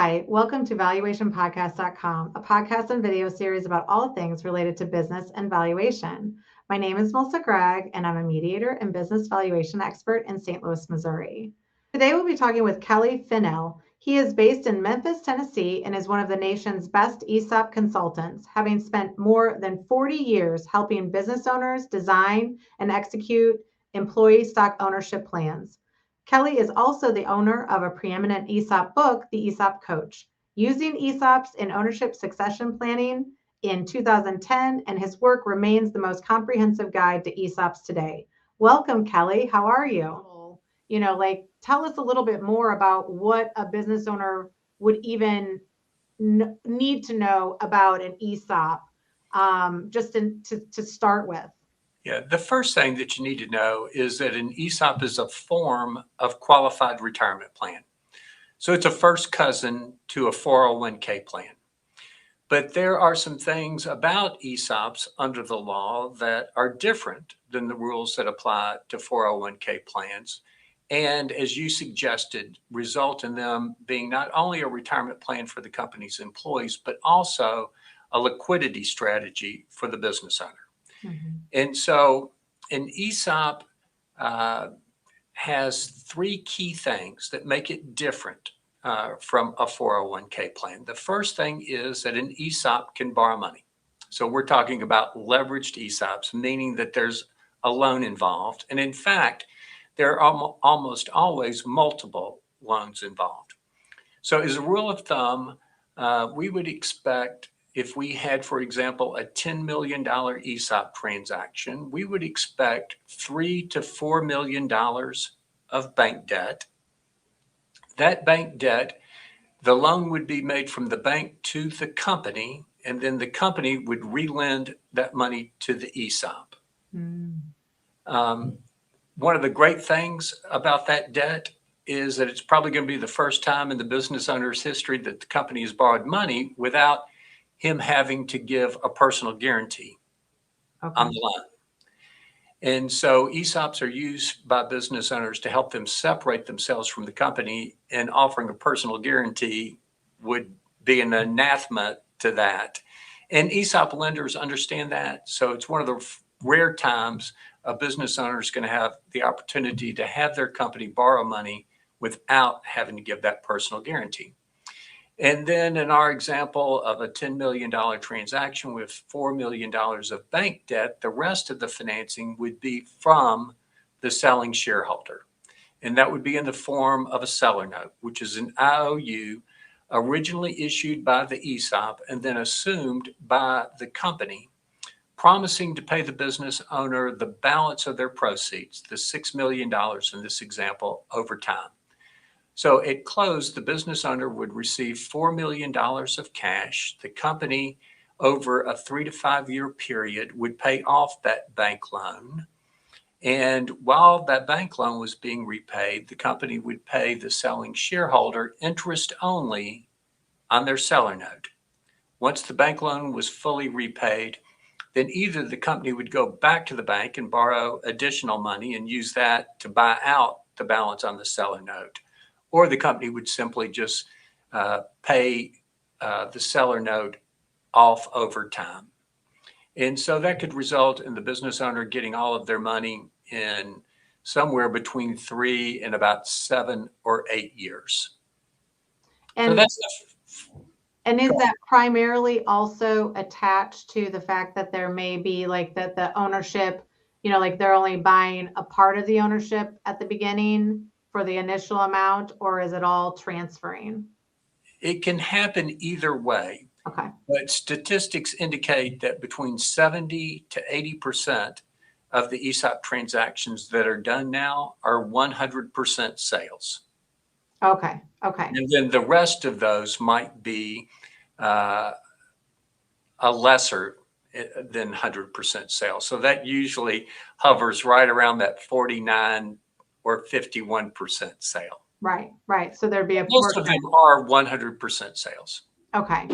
Hi, welcome to valuationpodcast.com, a podcast and video series about all things related to business and valuation. My name is Melissa Gragg, and I'm a mediator and business valuation expert in St. Louis, Missouri. Today, we'll be talking with Kelly Finnell. He is based in Memphis, Tennessee, and is one of the nation's best ESOP consultants, having spent more than 40 years helping business owners design and execute employee stock ownership plans. Kelly is also the owner of a preeminent ESOP book, the ESOP Coach, using ESOPs in ownership succession planning in 2010, and his work remains the most comprehensive guide to ESOPs today. Welcome, Kelly. How are you? Tell us a little bit more about what a business owner would even need to know about an ESOP, to start with. Yeah, the first thing that you need to know is that an ESOP is a form of qualified retirement plan. So it's a first cousin to a 401k plan. But there are some things about ESOPs under the law that are different than the rules that apply to 401k plans. And as you suggested, result in them being not only a retirement plan for the company's employees, but also a liquidity strategy for the business owner. Mm-hmm. And so an ESOP has three key things that make it different from a 401k plan. The first thing is that an ESOP can borrow money. So we're talking about leveraged ESOPs, meaning that there's a loan involved. And in fact, there are almost always multiple loans involved. So as a rule of thumb, we would expect, if we had, for example, a $10 million ESOP transaction, we would expect $3 to $4 million of bank debt. That bank debt, the loan would be made from the bank to the company, and then the company would relend that money to the ESOP. One of the great things about that debt is that it's probably going to be the first time in the business owner's history that the company has borrowed money without him having to give a personal guarantee on the loan. And so ESOPs are used by business owners to help them separate themselves from the company, and offering a personal guarantee would be an anathema to that. And ESOP lenders understand that. So it's one of the rare times a business owner is going to have the opportunity to have their company borrow money without having to give that personal guarantee. And then in our example of a $10 million transaction with $4 million of bank debt, the rest of the financing would be from the selling shareholder. And that would be in the form of a seller note, which is an IOU originally issued by the ESOP and then assumed by the company, promising to pay the business owner the balance of their proceeds, the $6 million in this example, over time. So at close, the business owner would receive $4 million of cash. The company, over a 3 to 5 year period, would pay off that bank loan. And while that bank loan was being repaid, the company would pay the selling shareholder interest only on their seller note. Once the bank loan was fully repaid, then either the company would go back to the bank and borrow additional money and use that to buy out the balance on the seller note, or the company would simply just pay the seller note off over time. And so that could result in the business owner getting all of their money in somewhere between 3 and about 7 or 8 years. And, so and is that primarily also attached to the fact that there may be like that the ownership, like they're only buying a part of the ownership at the beginning for the initial amount, or is it all transferring? It can happen either way. Okay. But statistics indicate that between 70 to 80% of the ESOP transactions that are done now are 100% sales. Okay. And then the rest of those might be a lesser than 100% sales. So that usually hovers right around that 49 or 51% sale. Right. So there'd be a most of them are 100% sales. Okay.